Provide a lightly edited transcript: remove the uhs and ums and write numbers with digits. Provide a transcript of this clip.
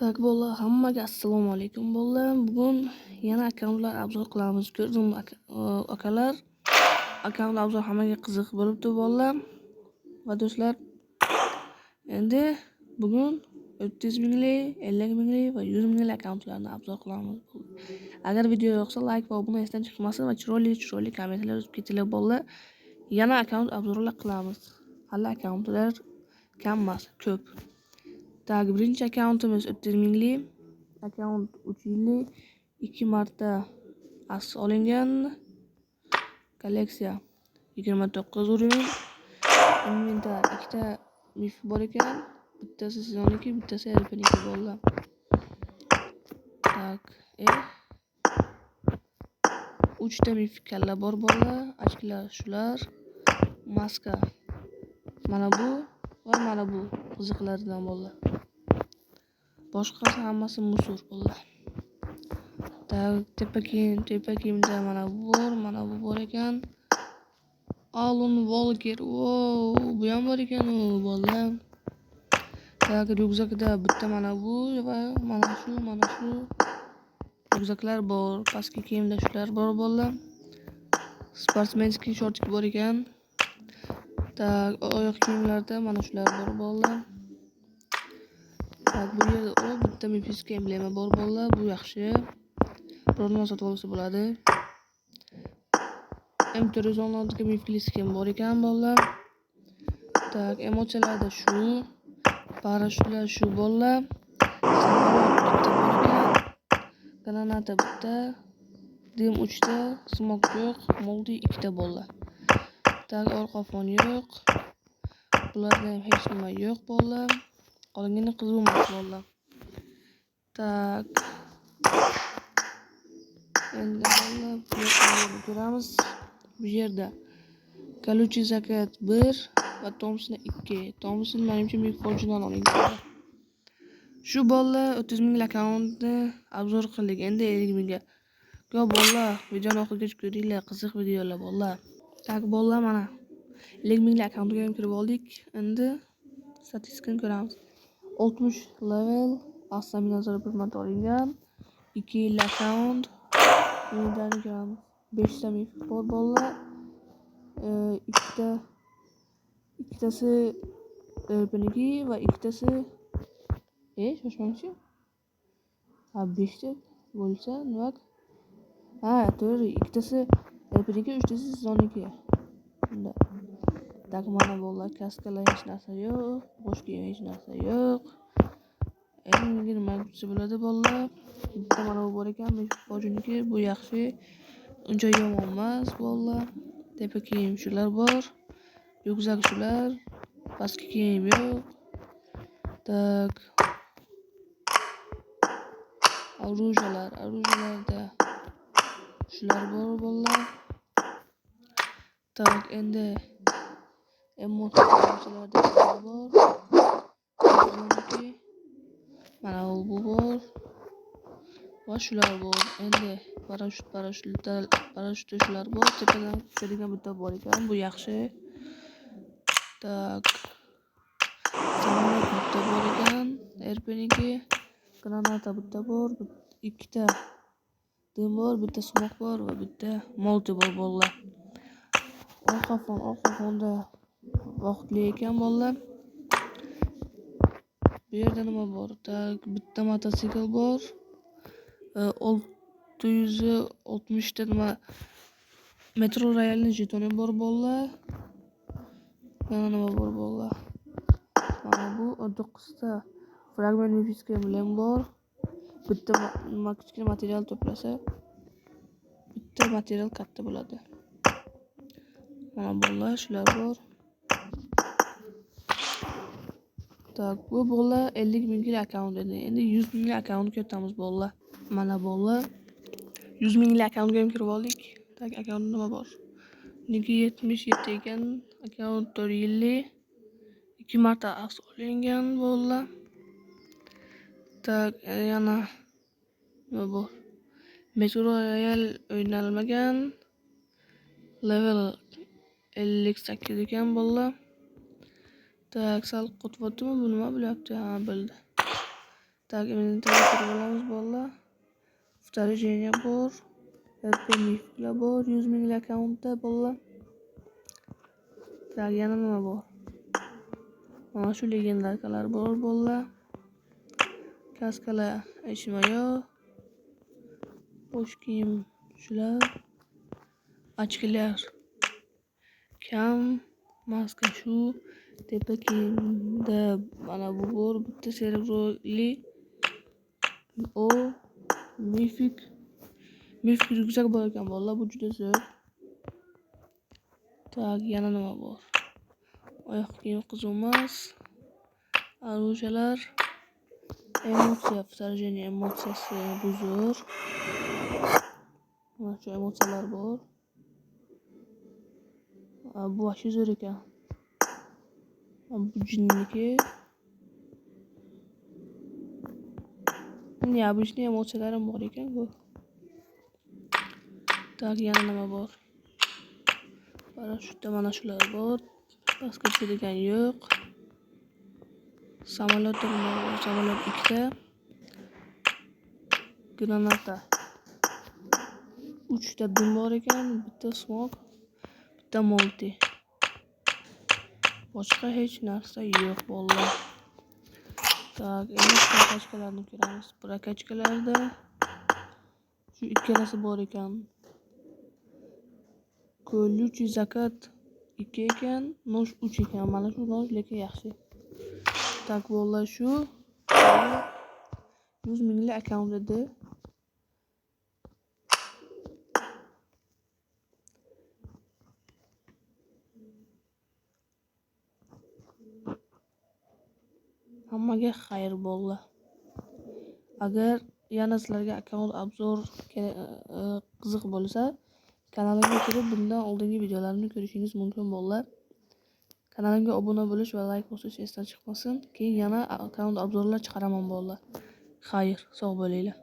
Tak bolalar, hammaga assalomu alaykum bolalar. Bugun yana akkauntlar obzor qilamiz. Ko'rdingmi akalar? Akkaunt obzor hammaga qiziq bo'libdi bolalar va do'stlar. Endi bugun 30 minglik, 50 minglik va 100 minglik akkauntlarni obzor qilamiz. Agar video yoqsa, like va obuna esdan chiqmasin va chiroyli kommentlar yozib ketinglar bolalar. Yana akkaunt obzorlar qilamiz. Hali akkauntlar kam emas, ko'p. Tak, birinchi akkauntimiz 30 minglik. Akkaunt 3 yillik, 2 marta as olingan. Kolleksiya 29 urin. Inventar 2 ta mif bor ekan. Bittasi sezonniki, bittasi RP-niki bolalar. Tak, 3 ta mif kalla bor bolalar. Ochkilar shular. Maska mana bu va mana bu qiziqlardan bolalar. Boshqasi hammasi musor bolalar. Tak, tepa kiyimda mana bu bor ekan. Alun Volker. Wow, bu ham bor ekan bolalar. Tak, ryukzakda bitta mana bu va mana shu ryukzaklar bor. Pastki kiyimda shular bor bolalar. Sportsmenskiy shortik bor ekan. Tak, oyoq kiyimlarda mana shular bor bolalar. Tak, bu yerda bitta Mephisto emblemi bor bolalar. Bu yaxshi. Birorta sotib olsa bo'ladi. M416 ga mifli skin bor ekan bolalar. Tak, emotsiyalarda shu. Parashyutlar shu bolalar. Bitta bor ekan. Granata bitta. Dim 3 ta, smok yo'q, multi 2 ta bolalar. Tak, orqa fon yo'q. Bularda ham hech nima yo'q bolalar. Qolgani qiziq emas bolalar. Tak. Endi bolalar bu yerga ko'ramiz. Bu yerda Kaluchi Zakat 1 va Thompson 2. Thompson menimcha Mifoljidan olingan. Shu bolalar 30 minglik akkauntni obzor qildik. Endi 50 mingga. Ko'p bolalar videoni oxirigacha ko'ringlar, qiziq videolar bolalar. Tak bolalar, mana 50 minglik akkauntga ham kirib oldik. Endi statistikani ko'ramiz. 60 level, Asaminazar bir marta olingan. 2 yil akkaunt. Mendan ko'ramiz. 5 ta mif bor bolalar. ikkitasi RP-niki va ikkitasi shoshmangchi. 5 ta bo'lsa, nima? To'g'ri, ikkitasi RP-niki, 3 tasi sezonniki. Shunda. Tak, mana bolalar, kaskalar hech narsa yo'q, bosh kiyim hech narsa yo'q. Endi nima bo'ladi bolalar? Bitta mana bu bor ekan, Mifoljinniki, bu yaxshi. Uncha yomon emas bolalar. Tepa kiyim shular bor. Ryukzak shular. Pastki kiyim yo'q. Tak. Orужияlarda shular bor bolalar. Tak, endi emotsiyalarda shular bor. Mana bu bor. Va shular bor. Endi parashyut shular bor. Tepadan tushadigan bitta bor ekan. Bu yaxshi. Tak. Samolyot bitta bor ekan. RP-niki. Granata bitta bor. 2 ta dim bor, bitta smok bor va bitta multi bor bolalar. Orqa fonda vaqtli ekan bolalar. Bu yerda nima bor? Tak, bitta mototsikl bor. 660 ta nima Metro Royal'ning jetoni bor bolalar. Yana nima bor bolalar? Mana bu 19 ta fragment Mephisto emblem bor. Bitta nima kichkina material to'plasa, bitta material katta bo'ladi. Mana bolalar, shular bor. Tak, bu bolalar 50 minglik akkaunt edi. Endi 100 minglik akkauntga o'tamiz bolalar. Mana bolalar 100 minglik akkauntga ham kirib oldik. Tak, akkaunt nima bor? Niki 77 ekan. Akkaunt 4 yillik. 2 marta as olingan bolalar. Tak, yana nima bor? Metro Royal o'ynalmagan. Level 58 ekan bolalar. Tak, sal qo'tyaptimi? Bu nima bo'lyapti? Bildi. Tak, inventory kirib olamiz bolalar. Вторжение bor. RP miflar bor. 100 minglik akkauntda bolalar. Tak, yana nima bor? Mana shu legendarkalar bor bolalar. Kaskalar hechmi yo'q. Bosh kiyim shular. Ochkilar kam. Maska shu. Tepa kiyimda mana bu bor. Bitta serebroli. O mifik ryukzak bor ekan bolalar, bu juda zo'r. Tak, yana nima bor? Oyoq kiyim qiziq emas. Orужиялар. Emotsiya, вторжение emotsiyasi bu zo'r. Mana shu emotsiyalar bor. Bu ashi zo'r ekan. Bu jinniki. Необычный emotsiyalarim bor ekan bu. Tak, yana nima bor? Parashutda mana shular bor. Pastga tushadigan yo'q. Samolyotlar bor. Samolyot ikkita. Granata. 3 ta dum bor ekan, bitta smok, bitta molti. Boshqa hech narsa yo'q bolalar. Tak, endi prokachkalarni ko'ramiz. Prokachkalarda shu ikkalasi bor ekan. Ko'luvchi zakat 2 ekan, nosh 3 ekan. Mana shu nosh lekin yaxshi. Tak, bolalar shu 100 minglik akkaunt edi. Hammaga xayr bolalar. Agar yana sizlarga akkaunt obzor qiziq bo'lsa, kanalimga kirib bundan oldingi videolarimni ko'rishingiz mumkin bolalar. Kanalimga obuna bo'lish va like bosish esdan chiqmasin. Keyin yana akkaunt obzorlar chiqaraman bolalar. Xayr, sog' bo'linglar.